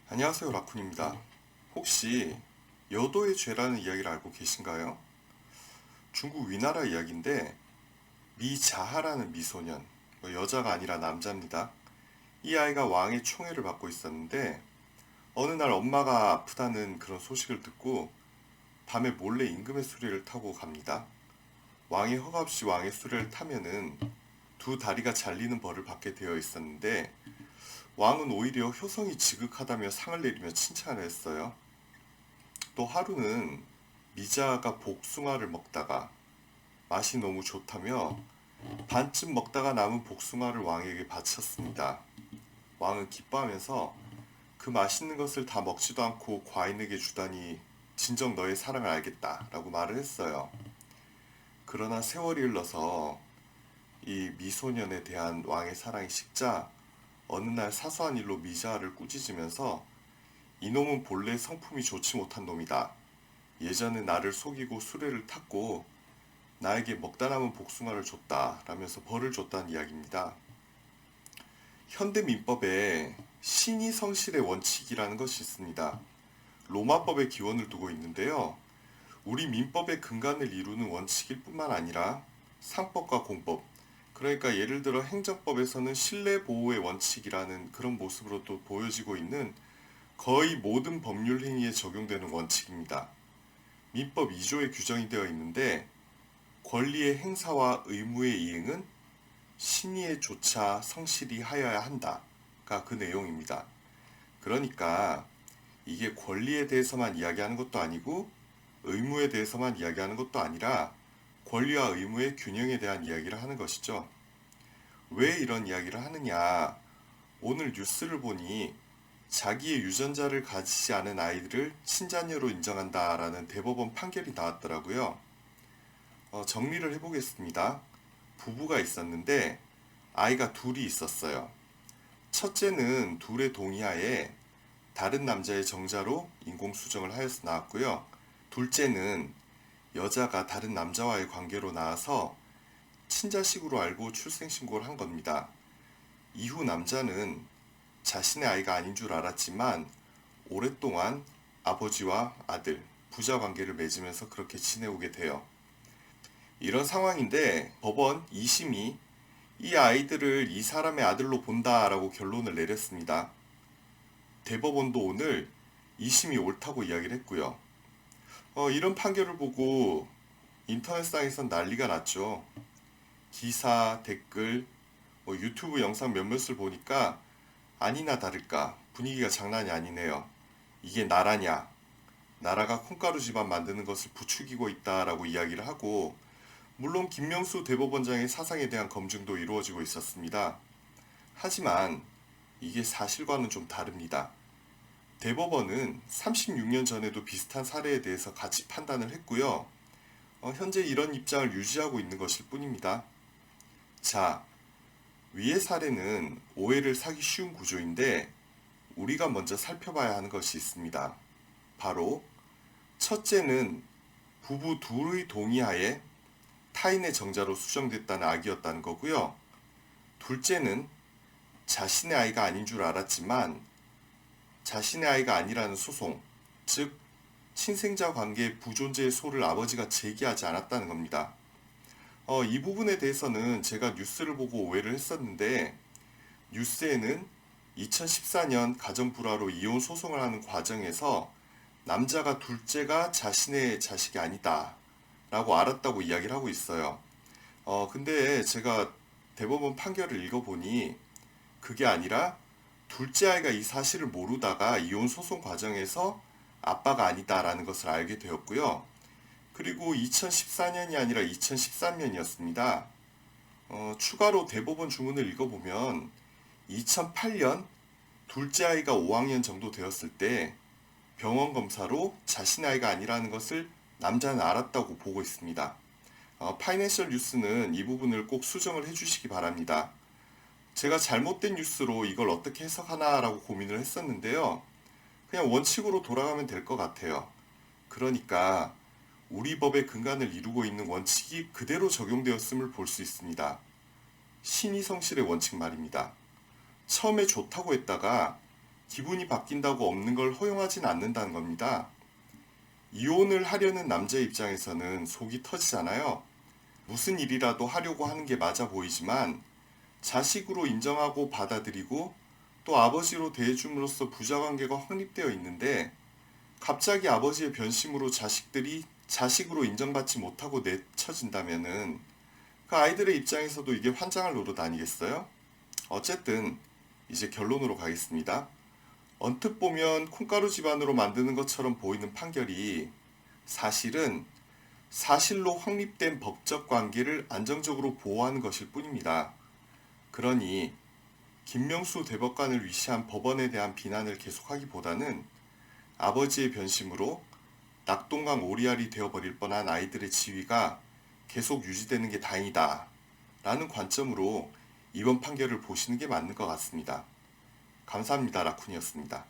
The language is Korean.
안녕하세요, 라쿤입니다. 혹시 여도의 죄라는 이야기를 알고 계신가요? 중국 위나라 이야기인데 미자하라는 미소년, 여자가 아니라 남자입니다. 이 아이가 왕의 총애를 받고 있었는데 어느 날 엄마가 아프다는 그런 소식을 듣고 밤에 몰래 임금의 수레를 타고 갑니다. 왕의 허가 없이 왕의 수레를 타면은 두 다리가 잘리는 벌을 받게 되어 있었는데 왕은 오히려 효성이 지극하다며 상을 내리며 칭찬을 했어요. 또 하루는 미자가 복숭아를 먹다가 맛이 너무 좋다며 반쯤 먹다가 남은 복숭아를 왕에게 바쳤습니다. 왕은 기뻐하면서 그 맛있는 것을 다 먹지도 않고 과인에게 주다니 진정 너의 사랑을 알겠다 라고 말을 했어요. 그러나 세월이 흘러서 이 미소년에 대한 왕의 사랑이 식자 어느 날 사소한 일로 미자를 꾸짖으면서 이놈은 본래 성품이 좋지 못한 놈이다. 예전에 나를 속이고 수레를 탔고 나에게 먹다 남은 복숭아를 줬다 라면서 벌을 줬다는 이야기입니다. 현대 민법에 신의 성실의 원칙이라는 것이 있습니다. 로마법의 기원을 두고 있는데요. 우리 민법의 근간을 이루는 원칙일 뿐만 아니라 상법과 공법, 그러니까 예를 들어 행정법에서는 신뢰 보호의 원칙이라는 그런 모습으로 또 보여지고 있는 거의 모든 법률 행위에 적용되는 원칙입니다. 민법 2조에 규정이 되어 있는데 권리의 행사와 의무의 이행은 신의에 조차 성실히 하여야 한다가 그 내용입니다. 그러니까 이게 권리에 대해서만 이야기하는 것도 아니고 의무에 대해서만 이야기하는 것도 아니라 권리와 의무의 균형에 대한 이야기를 하는 것이죠. 왜 이런 이야기를 하느냐? 오늘 뉴스를 보니 자기의 유전자를 가지지 않은 아이들을 친자녀로 인정한다라는 대법원 판결이 나왔더라고요. 정리를 해보겠습니다. 부부가 있었는데 아이가 둘이 있었어요. 첫째는 둘의 동의하에 다른 남자의 정자로 인공수정을 하여서 낳았고요. 둘째는 여자가 다른 남자와의 관계로 낳아서 친자식으로 알고 출생신고를 한 겁니다. 이후 남자는 자신의 아이가 아닌 줄 알았지만 오랫동안 아버지와 아들, 부자 관계를 맺으면서 그렇게 지내오게 돼요. 이런 상황인데 법원 2심이 이 아이들을 이 사람의 아들로 본다라고 결론을 내렸습니다. 대법원도 오늘 2심이 옳다고 이야기를 했고요. 이런 판결을 보고 인터넷상에선 난리가 났죠. 기사, 댓글, 유튜브 영상 몇몇을 보니까 아니나 다를까 분위기가 장난이 아니네요. 이게 나라냐? 나라가 콩가루 집안 만드는 것을 부추기고 있다라고 이야기를 하고 물론 김명수 대법원장의 사상에 대한 검증도 이루어지고 있었습니다. 하지만 이게 사실과는 좀 다릅니다. 대법원은 36년 전에도 비슷한 사례에 대해서 같이 판단을 했고요. 현재 이런 입장을 유지하고 있는 것일 뿐입니다. 자, 위의 사례는 오해를 사기 쉬운 구조인데 우리가 먼저 살펴봐야 하는 것이 있습니다. 바로 첫째는 부부 둘의 동의하에 타인의 정자로 수정됐다는 악이었다는 거고요. 둘째는 자신의 아이가 아닌 줄 알았지만 자신의 아이가 아니라는 소송, 즉 친생자 관계 부존재의 소를 아버지가 제기하지 않았다는 겁니다. 이 부분에 대해서는 제가 뉴스를 보고 오해를 했었는데 뉴스에는 2014년 가정불화로 이혼 소송을 하는 과정에서 남자가 둘째가 자신의 자식이 아니다 라고 알았다고 이야기를 하고 있어요. 근데 제가 대법원 판결을 읽어보니 그게 아니라 둘째 아이가 이 사실을 모르다가 이혼 소송 과정에서 아빠가 아니다라는 것을 알게 되었고요. 그리고 2014년이 아니라 2013년이었습니다. 추가로 대법원 주문을 읽어보면 2008년 둘째 아이가 5학년 정도 되었을 때 병원 검사로 자신의 아이가 아니라는 것을 남자는 알았다고 보고 있습니다. 파이낸셜 뉴스는 이 부분을 꼭 수정을 해주시기 바랍니다. 제가 잘못된 뉴스로 이걸 어떻게 해석하나라고 고민을 했었는데요. 그냥 원칙으로 돌아가면 될 것 같아요. 그러니까 우리 법의 근간을 이루고 있는 원칙이 그대로 적용되었음을 볼 수 있습니다. 신의 성실의 원칙 말입니다. 처음에 좋다고 했다가 기분이 바뀐다고 없는 걸 허용하진 않는다는 겁니다. 이혼을 하려는 남자 입장에서는 속이 터지잖아요. 무슨 일이라도 하려고 하는 게 맞아 보이지만 자식으로 인정하고 받아들이고 또 아버지로 대해줌으로써 부자관계가 확립되어 있는데 갑자기 아버지의 변심으로 자식들이 자식으로 인정받지 못하고 내쳐진다면은 그 아이들의 입장에서도 이게 환장할 노릇 아니겠어요? 어쨌든 이제 결론으로 가겠습니다. 언뜻 보면 콩가루 집안으로 만드는 것처럼 보이는 판결이 사실은 사실로 확립된 법적 관계를 안정적으로 보호하는 것일 뿐입니다. 그러니 김명수 대법관을 위시한 법원에 대한 비난을 계속하기보다는 아버지의 변심으로 낙동강 오리알이 되어버릴 뻔한 아이들의 지위가 계속 유지되는 게 다행이다 라는 관점으로 이번 판결을 보시는 게 맞는 것 같습니다. 감사합니다. 라쿤이었습니다.